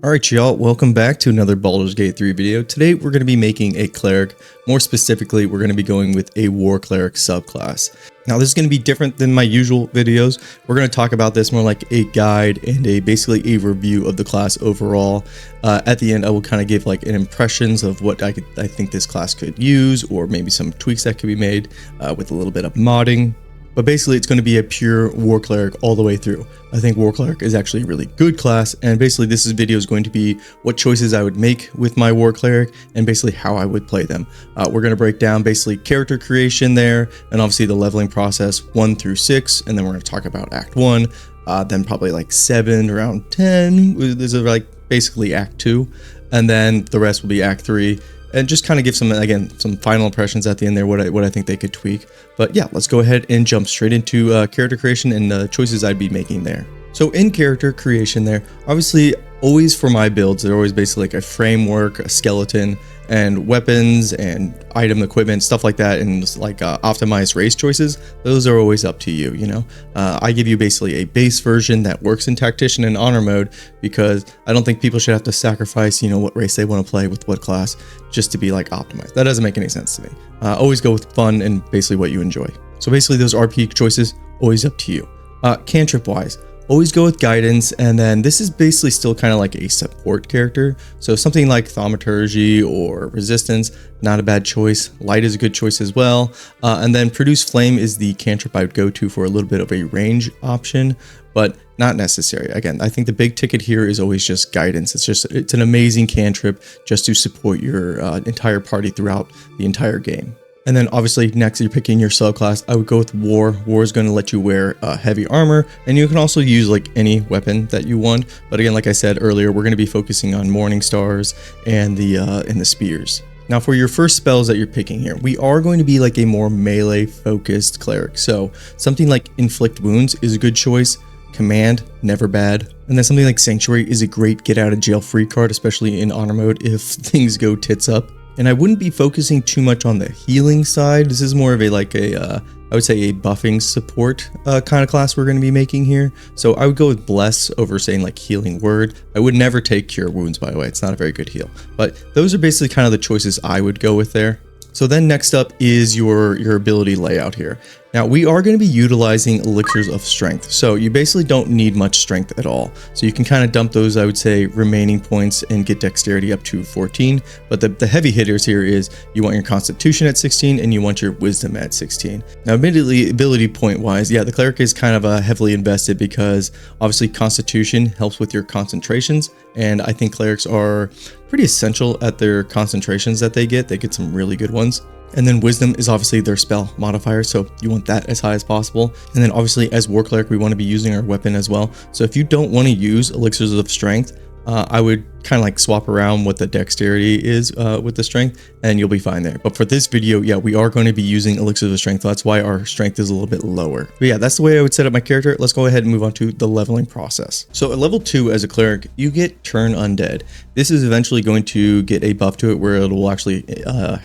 Alright y'all, welcome back to another Baldur's Gate 3 video. Today we're going to be making a cleric. More specifically, we're going to be going with a war cleric subclass. Now this is going to be different than my usual videos. We're going to talk about this more like a guide and basically a review of the class overall. At the end I will kind of give like an impressions of what I think this class could use, or maybe some tweaks that could be made with a little bit of modding. But basically it's going to be a pure war cleric all the way through. I think war cleric is actually a really good class, and basically this video is going to be what choices I would make with my war cleric and basically how I would play them. We're going to break down basically character creation there, and obviously the leveling process 1 through 6, and then we're going to talk about Act 1, then probably like 7 around 10, this is like basically Act 2, and then the rest will be Act 3. And just kind of give some, again, some final impressions at the end there, what I think they could tweak. But yeah, let's go ahead and jump straight into character creation and the choices I'd be making there. So in character creation there, obviously always for my builds, they're always basically like a framework, a skeleton, and weapons and item equipment, stuff like that, and just like optimized race choices. Those are always up to you, you know. I give you basically a base version that works in tactician and honor mode, because I don't think people should have to sacrifice, you know, what race they want to play with what class just to be like optimized. That doesn't make any sense to me. Always go with fun and basically what you enjoy. So basically those RP choices, always up to you. Cantrip wise, always go with guidance, and then this is basically still kind of like a support character. So something like thaumaturgy or resistance, not a bad choice. Light is a good choice as well. And then produce flame is the cantrip I would go to for a little bit of a range option, but not necessary. Again, I think the big ticket here is always just guidance. It's an amazing cantrip just to support your entire party throughout the entire game. And then obviously next you're picking your subclass. I would go with war. War is going to let you wear heavy armor, and you can also use like any weapon that you want. But again, like I said earlier, we're going to be focusing on morning stars and the spears. Now for your first spells that you're picking here, we are going to be like a more melee focused cleric. So something like inflict wounds is a good choice. Command, never bad. And then something like sanctuary is a great get out of jail free card, especially in honor mode if things go tits up. And I wouldn't be focusing too much on the healing side. This is more of a I would say a buffing support kind of class we're going to be making here. So I would go with bless over saying like healing word. I would never take cure wounds, by the way. It's not a very good heal. But those are basically kind of the choices I would go with there. So then next up is your ability layout here. Now we are going to be utilizing elixirs of strength. So you basically don't need much strength at all. So you can kind of dump those, I would say, remaining points and get dexterity up to 14. But the heavy hitters here is you want your constitution at 16 and you want your wisdom at 16. Now admittedly, ability point wise, yeah, the cleric is kind of heavily invested because obviously constitution helps with your concentrations. And I think clerics are pretty essential at their concentrations that they get. They get some really good ones. And then wisdom is obviously their spell modifier, so you want that as high as possible. And then obviously as war cleric, we want to be using our weapon as well. So if you don't want to use elixirs of strength, I would kind of like swap around what the dexterity is with the strength, and you'll be fine there. But for this video, yeah, we are going to be using elixirs of strength. That's why our strength is a little bit lower. But yeah, that's the way I would set up my character. Let's go ahead and move on to the leveling process. So at level 2 as a cleric, you get turn undead. This is eventually going to get a buff to it where it will actually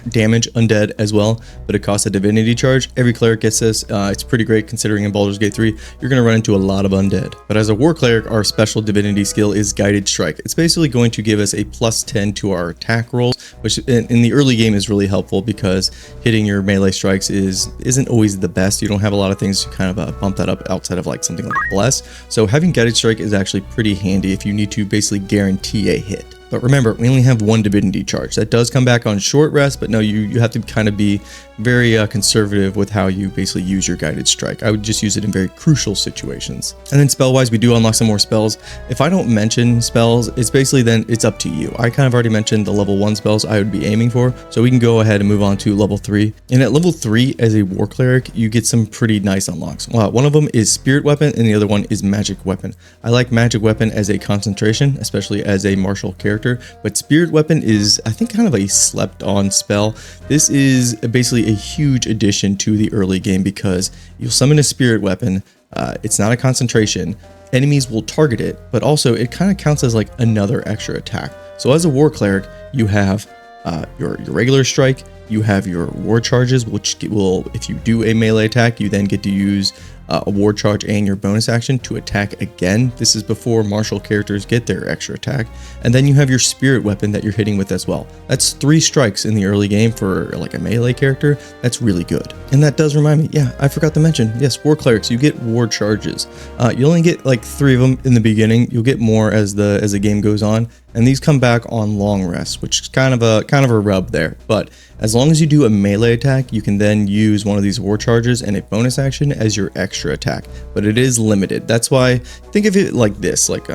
damage undead as well, but it costs a divinity charge. Every cleric gets this. It's pretty great considering in Baldur's Gate 3, you're going to run into a lot of undead. But as a war cleric, our special divinity skill is guided strike. It's basically going to give us a +10 to our attack rolls, which in the early game is really helpful because hitting your melee strikes isn't always the best. You don't have a lot of things to kind of bump that up outside of like something like bless. So having guided strike is actually pretty handy if you need to basically guarantee a hit. But remember, we only have one divinity charge. That does come back on short rest, but no, you have to kind of be very conservative with how you basically use your guided strike. I would just use it in very crucial situations. And then spell-wise, we do unlock some more spells. If I don't mention spells, it's basically then it's up to you. I kind of already mentioned the level 1 spells I would be aiming for, so we can go ahead and move on to level 3. And at level 3, as a war cleric, you get some pretty nice unlocks. One of them is spirit weapon, and the other one is magic weapon. I like magic weapon as a concentration, especially as a martial character, but spirit weapon is, I think, kind of a slept on spell. This is basically a huge addition to the early game because you'll summon a spirit weapon. It's not a concentration. Enemies will target it, but also it kind of counts as like another extra attack. So as a war cleric, you have your regular strike, you have your war charges, which will, if you do a melee attack, you then get to use a ward charge and your bonus action to attack again. This is before martial characters get their extra attack. And then you have your spirit weapon that you're hitting with as well. That's 3 strikes in the early game for like a melee character. That's really good. And that does remind me, yeah, I forgot to mention, yes, war clerics, you get ward charges. You only get like 3 of them in the beginning. You'll get more as the game goes on. And these come back on long rest, which is kind of a rub there. But as long as you do a melee attack, you can then use one of these war charges and a bonus action as your extra attack. But it is limited. That's why, think of it like this, like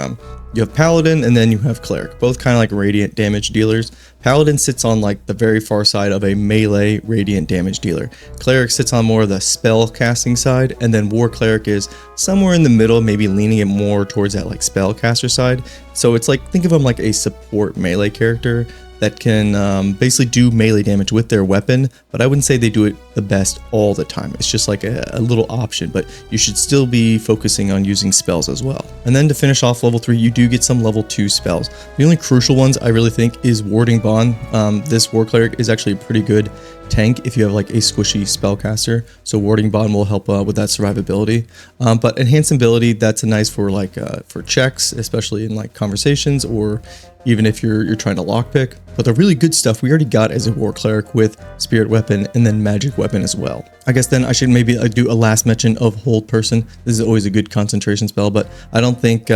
you have Paladin and then you have Cleric, both kind of like radiant damage dealers. Paladin sits on like the very far side of a melee radiant damage dealer. Cleric sits on more of the spell casting side, and then War Cleric is somewhere in the middle, maybe leaning it more towards that like spell caster side. So it's like, think of them like a support melee character that can basically do melee damage with their weapon, but I wouldn't say they do it the best all the time. It's just like a little option, but you should still be focusing on using spells as well. And then to finish off level 3, you do get some level 2 spells. The only crucial ones I really think is Warding Bond. This War Cleric is actually a pretty good tank if you have like a squishy spellcaster, so Warding Bond will help with that survivability. But Enhanced Ability, that's nice for like for checks, especially in like conversations, or even if you're trying to lockpick. But the really good stuff we already got as a War Cleric with Spirit Weapon and then Magic Weapon as well. I guess then I should maybe do a last mention of Hold Person. This is always a good concentration spell, but I don't think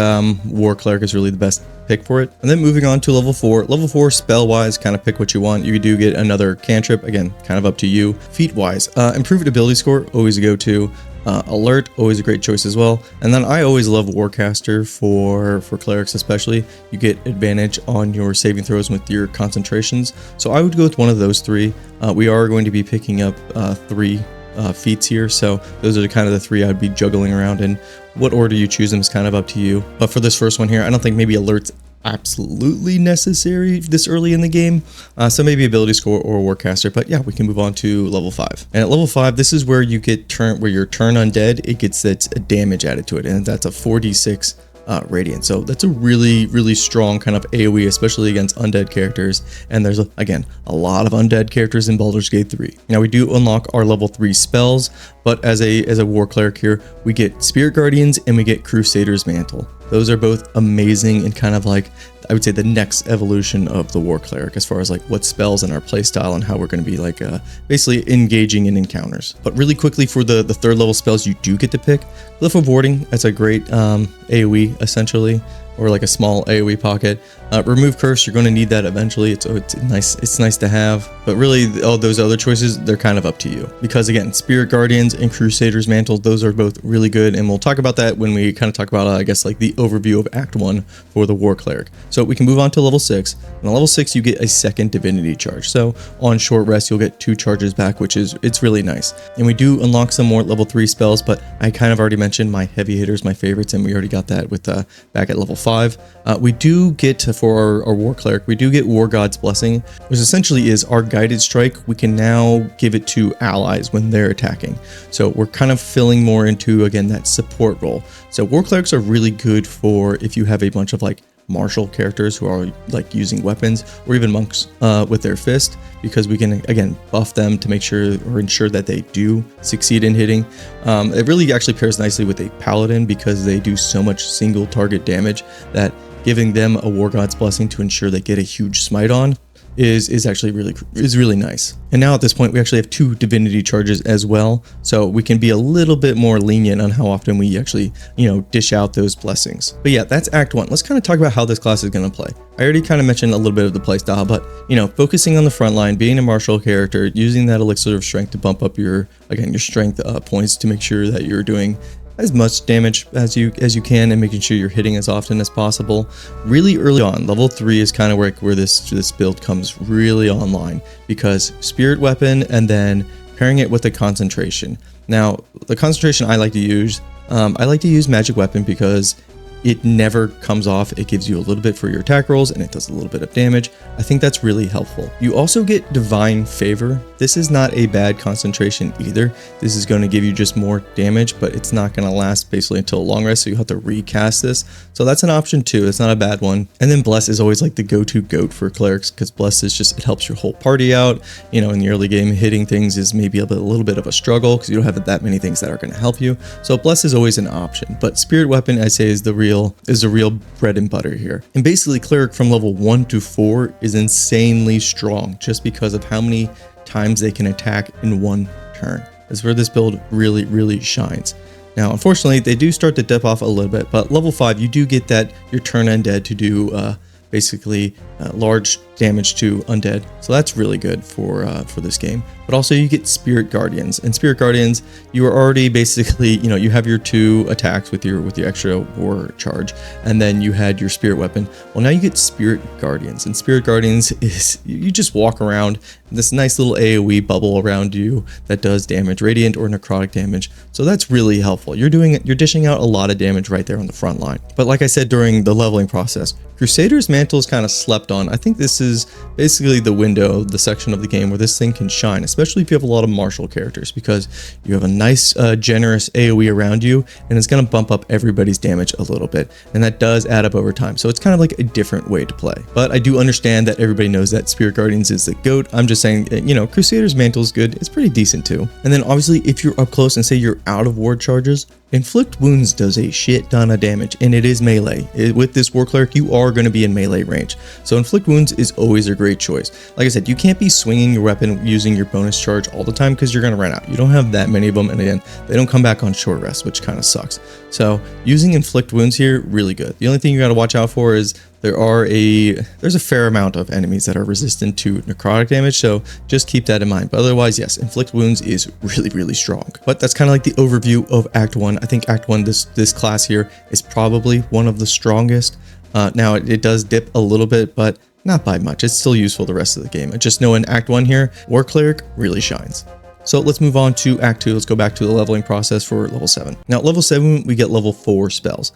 War Cleric is really the best pick for it. And then moving on to level 4. Level 4 spell wise, kind of pick what you want. You do get another cantrip, again, kind of up to you. Feat wise, improved ability score, always a go-to. Alert, always a great choice as well. And then I always love Warcaster for clerics especially. You get advantage on your saving throws with your concentrations. So I would go with one of those 3. We are going to be picking up 3 feats here, so those are kind of the 3 I'd be juggling around, and what order you choose them is kind of up to you. But for this first one here, I don't think maybe alert's absolutely necessary this early in the game, so maybe ability score or Warcaster. But yeah, we can move on to level 5. And at level 5, this is where you get where your turn undead, it gets its damage added to it, and that's a 4d6 radiant. So that's a really strong kind of AoE, especially against undead characters. And there's again a lot of undead characters in Baldur's Gate 3. Now we do unlock our level 3 spells, but as a War Cleric here, we get Spirit Guardians and we get Crusader's Mantle. Those are both amazing and kind of like, I would say, the next evolution of the War Cleric as far as like what spells in our playstyle and how we're going to be like basically engaging in encounters. But really quickly, for the 3rd level spells you do get to pick, Glyph of Warding, that's a great AoE essentially, or like a small AoE pocket. Remove Curse, you're going to need that eventually. It's nice to have, but really all those other choices, they're kind of up to you, because again, Spirit Guardians and Crusader's Mantle, those are both really good, and we'll talk about that when we kind of talk about I guess like the overview of Act 1 for the War Cleric. So we can move on to level 6, and on level 6 you get a 2nd divinity charge. So on short rest you'll get 2 charges back, which is really nice. And we do unlock some more level 3 spells, but I kind of already mentioned my heavy hitters, my favorites, and we already got that with back at level 5. We do get for our War Cleric, we do get War God's Blessing, which essentially is our guided strike. We can now give it to allies when they're attacking. So we're kind of filling more into, again, that support role. So War Clerics are really good for if you have a bunch of like martial characters who are like using weapons, or even monks with their fist, because we can again buff them to make sure or ensure that they do succeed in hitting. It really actually pairs nicely with a paladin, because they do so much single target damage that giving them a War God's Blessing to ensure they get a huge smite on is actually really nice. And now at this point we actually have 2 divinity charges as well, so we can be a little bit more lenient on how often we actually dish out those blessings. But yeah, that's Act 1. Let's kind of talk about how this class is going to play. I already kind of mentioned a little bit of the playstyle, but focusing on the front line, being a martial character, using that elixir of strength to bump up your strength points to make sure that you're doing as much damage as you can, and making sure you're hitting as often as possible. Really early on, level 3 is kind of where this build comes really online, because Spirit Weapon and then pairing it with a concentration. Now, the concentration I like to use Magic Weapon, because it never comes off. It gives you a little bit for your attack rolls and it does a little bit of damage. I think that's really helpful. You also get Divine Favor. This is not a bad concentration either. This is going to give you just more damage, but it's not going to last basically until a long rest, so you have to recast this. So that's an option too. It's not a bad one. And then Bless is always like the go-to goat for clerics, because Bless is just, it helps your whole party out. You know, in the early game, hitting things is maybe a little bit of a struggle because you don't have that many things that are going to help you. So Bless is always an option, but Spirit Weapon, I say, is the real bread and butter here. And basically Cleric from level 1 to 4 is insanely strong just because of how many times they can attack in one turn. That's where this build really shines. Now, unfortunately, they do start to dip off a little bit, but level 5, you do get that your turn undead to do basically large damage to undead, so that's really good for this game. But also you get Spirit Guardians, and Spirit Guardians, you are already basically, you know, you have your 2 attacks with your extra war charge, and then you had your Spirit Weapon. Well, now you get Spirit Guardians, and Spirit Guardians is, you just walk around this nice little AoE bubble around you that does damage, radiant or necrotic damage. So that's really helpful. You're dishing out a lot of damage right there on the front line. But like I said during the leveling process, Crusader's Mantle is kind of slept on. I think this is basically the window, the section of the game where this thing can shine, especially if you have a lot of martial characters, because you have a nice generous AoE around you, and it's going to bump up everybody's damage a little bit, and that does add up over time. So it's kind of like a different way to play. But I do understand that everybody knows that Spirit Guardians is the GOAT. I'm just saying, you know, Crusader's Mantle is good. It's pretty decent too. And then obviously if you're up close and say you're out of ward charges, Inflict Wounds does a shit ton of damage, and it is melee. With this War Cleric, you are going to be in melee range. So Inflict Wounds is always a great choice. Like I said, you can't be swinging your weapon using your bonus charge all the time because you're going to run out. You don't have that many of them, and again, they don't come back on short rest, which kind of sucks. So using Inflict Wounds here, really good. The only thing you got to watch out for is there's a fair amount of enemies that are resistant to necrotic damage, so just keep that in mind. But otherwise, yes, Inflict Wounds is really strong. But that's kind of like the overview of Act 1. I think Act 1, this class here, is probably one of the strongest. Now, it does dip a little bit, but not by much. It's still useful the rest of the game. Just know in Act 1 here, War Cleric really shines. So let's move on to Act 2. Let's go back to the leveling process for level 7. Now, level 7, we get level 4 spells.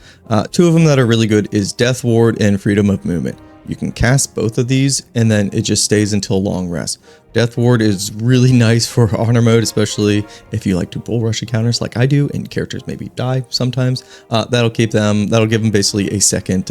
2 of them that are really good is Death Ward and Freedom of Movement. You can cast both of these, and then it just stays until long rest. Death Ward is really nice for honor mode, especially if you like to bull rush encounters like I do, and characters maybe die sometimes. That'll give them basically a second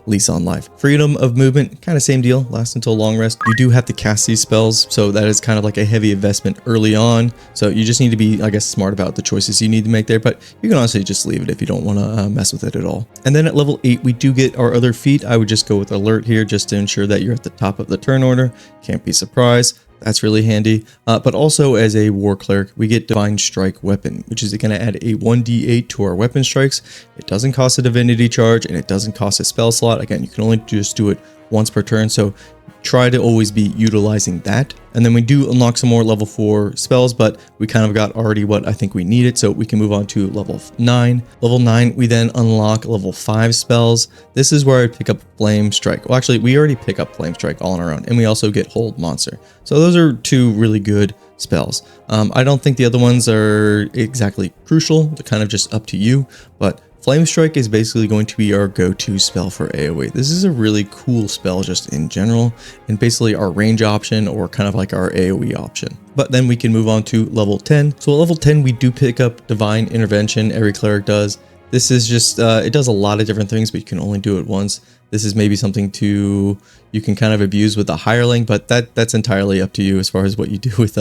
lease on life. Freedom of Movement, kind of same deal, lasts until long rest. You do have to cast these spells, so that is kind of like a heavy investment early on. So you just need to be, I guess, smart about the choices you need to make there, but you can honestly just leave it if you don't want to mess with it at all. And then at level 8, we do get our other feat. I would just go with Alert here just to ensure that you're at the top of the turn order. Can't be surprised. That's really handy. But also as a War Cleric, we get Divine Strike Weapon, which is going to add a 1d8 to our weapon strikes. It doesn't cost a divinity charge, and it doesn't cost a spell slot. Again, you can only just do it once per turn, so try to always be utilizing that. And then we do unlock some more level 4 spells, but we kind of got already what I think we needed, so we can move on to level 9. Level 9, we then unlock level 5 spells. This is where I pick up Flame Strike. Well, actually, we already pick up Flame Strike all on our own, and we also get Hold Monster. So those are 2 really good spells. I don't think the other ones are exactly crucial. They're kind of just up to you, but Flame Strike is basically going to be our go-to spell for AoE. This is a really cool spell just in general, and basically our range option or kind of like our AoE option. But then we can move on to level 10. So at level 10, we do pick up Divine Intervention. Every cleric does. This is just, it does a lot of different things, but you can only do it once. This is maybe something you can kind of abuse with a hireling, but that's entirely up to you as far as what you do with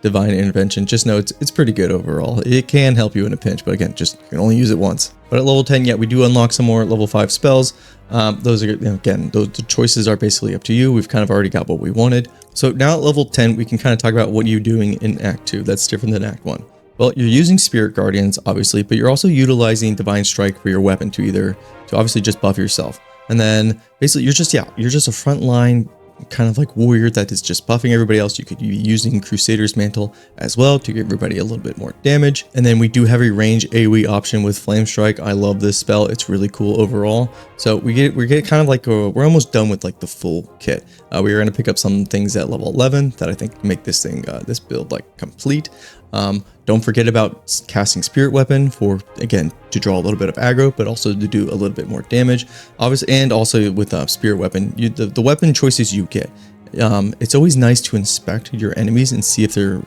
Divine Intervention. Just know it's pretty good overall. It can help you in a pinch, but again, just you can only use it once. But at level 10, yeah, we do unlock some more level 5 spells. Those are, again, the choices are basically up to you. We've kind of already got what we wanted. So now at level 10, we can kind of talk about what you're doing in Act 2. That's different than Act 1. Well, you're using Spirit Guardians, obviously, but you're also utilizing Divine Strike for your weapon to obviously just buff yourself. And then basically you're just a frontline kind of like warrior that is just buffing everybody else. You could be using Crusader's Mantle as well to give everybody a little bit more damage. And then we do have a range AoE option with Flame Strike. I love this spell. It's really cool overall. So we get kind of like we're almost done with like the full kit. We are going to pick up some things at level 11 that I think make this thing this build like complete. Don't forget about casting Spirit Weapon for, again, to draw a little bit of aggro, but also to do a little bit more damage. Obviously, and also with Spirit Weapon, the weapon choices you get. It's always nice to inspect your enemies and see if they're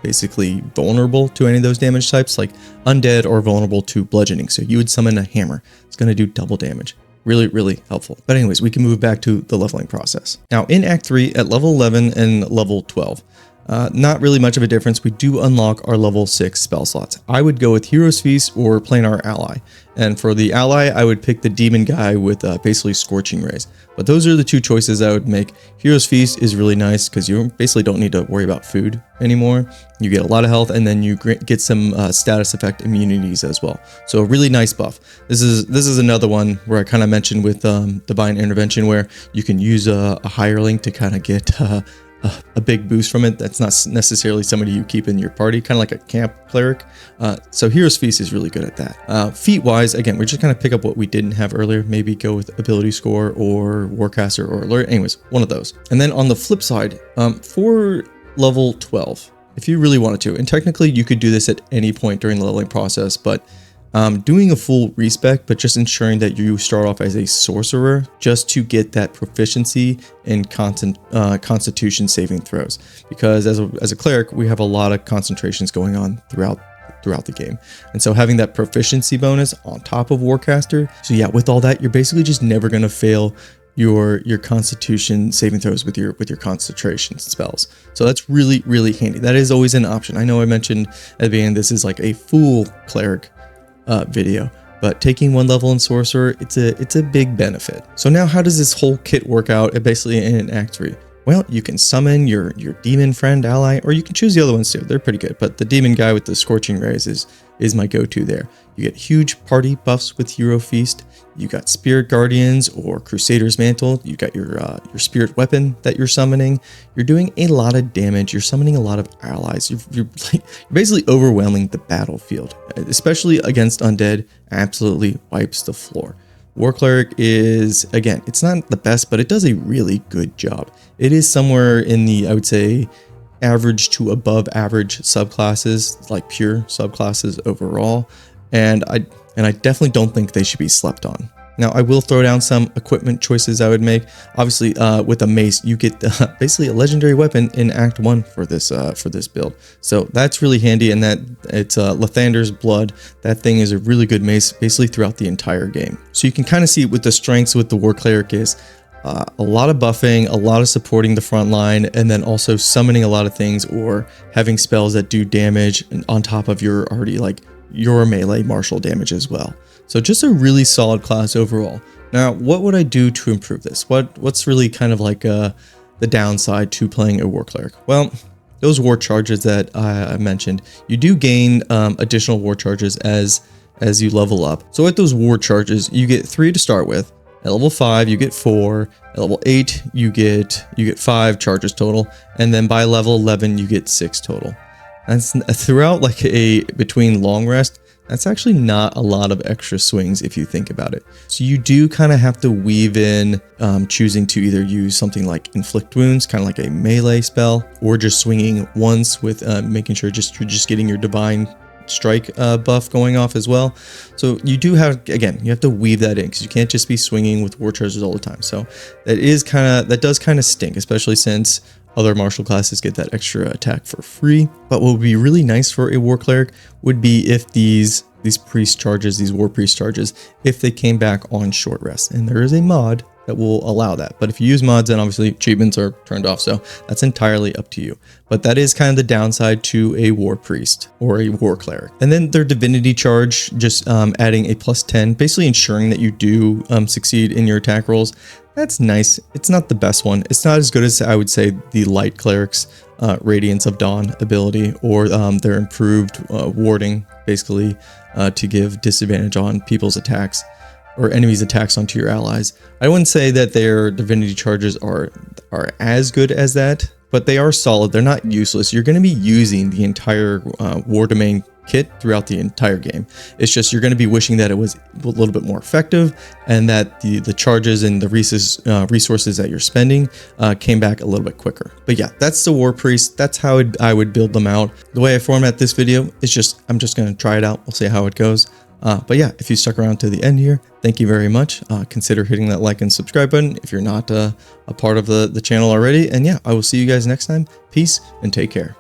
basically vulnerable to any of those damage types, like undead or vulnerable to bludgeoning. So you would summon a hammer. It's going to do double damage. Really, really helpful. But anyways, we can move back to the leveling process. Now in Act 3 at level 11 and level 12, not really much of a difference. We do unlock our level 6 spell slots. I would go with Hero's Feast or Planar Ally. And for the ally, I would pick the demon guy with basically Scorching Rays. But those are the two choices I would make. Hero's Feast is really nice because you basically don't need to worry about food anymore. You get a lot of health, and then you get some status effect immunities as well. So a really nice buff. This is another one where I kind of mentioned with Divine Intervention, where you can use a hireling to kind of get a big boost from it. That's not necessarily somebody you keep in your party, kind of like a camp cleric. So Hero's Feast is really good at that. Feat wise, again, we're just kind of pick up what we didn't have earlier. Maybe go with ability score or warcaster or alert. Anyways, one of those. And then on the flip side, for level 12, if you really wanted to, and technically you could do this at any point during the leveling process, but doing a full respec, but just ensuring that you start off as a sorcerer just to get that proficiency in constitution saving throws, because as a cleric we have a lot of concentrations going on throughout the game, and so having that proficiency bonus on top of warcaster, so yeah, with all that you're basically just never going to fail your constitution saving throws with your concentration spells. So that's really, really handy. That is always an option. I know I mentioned at the beginning this is like a full cleric video, but taking one level in sorcerer, it's a big benefit. So now how does this whole kit work out basically in Act 3? Well, you can summon your demon friend ally, or you can choose the other ones too. They're pretty good, but the demon guy with the Scorching Rays is my go-to there. You get huge party buffs with Hero Feast. You got Spirit Guardians or Crusader's Mantle. You got your Spirit Weapon that you're summoning. You're doing a lot of damage. You're summoning a lot of allies. You're basically overwhelming the battlefield, especially against undead. Absolutely wipes the floor. War Cleric is, again, it's not the best, but it does a really good job. It is somewhere in the, I would say, average to above average subclasses, like pure subclasses overall. And I definitely don't think they should be slept on. Now, I will throw down some equipment choices I would make. Obviously, with a mace, you get basically a legendary weapon in Act 1 for this build. So that's really handy, and that it's Lathander's Blood. That thing is a really good mace basically throughout the entire game. So you can kind of see what the strengths with the War Cleric is. A lot of buffing, a lot of supporting the front line, and then also summoning a lot of things or having spells that do damage on top of your already like your melee martial damage as well. So just a really solid class overall. Now, what would I do to improve this? What's really kind of like the downside to playing a War Cleric? Well, those war charges that I mentioned, you do gain additional war charges as you level up. So at those war charges, you get 3 to start with. At level 5, you get 4. At level 8, you get 5 charges total, and then by level 11, you get 6 total. That's throughout like between long rest. That's actually not a lot of extra swings if you think about it. So you do kind of have to weave in choosing to either use something like Inflict Wounds, kind of like a melee spell, or just swinging once with making sure you're just getting your Divine Strike buff going off as well. So you do have, again, you have to weave that in because you can't just be swinging with war charges all the time. So that does kind of stink, especially since other martial classes get that extra attack for free. But what would be really nice for a War Cleric would be if these priest charges, these war priest charges, if they came back on short rest. And there is a mod that will allow that. But if you use mods, then obviously achievements are turned off. So that's entirely up to you. But that is kind of the downside to a war priest or a war cleric. And then their divinity charge, just adding a +10, basically ensuring that you do succeed in your attack rolls. That's nice. It's not the best one. It's not as good as, I would say, the light clerics Radiance of Dawn ability, or their improved warding, basically to give disadvantage on people's attacks or enemies' attacks onto your allies. I wouldn't say that their divinity charges are as good as that, but they are solid. They're not useless. You're going to be using the entire war domain kit throughout the entire game. It's just you're going to be wishing that it was a little bit more effective and that the charges and the resources that you're spending came back a little bit quicker. But yeah, that's the War Priest. That's how I would build them out. The way I format this video is just, I'm just going to try it out. We'll see how it goes. But yeah, if you stuck around to the end here, thank you very much. Consider hitting that like and subscribe button if you're not a part of the channel already. And yeah, I will see you guys next time. Peace and take care.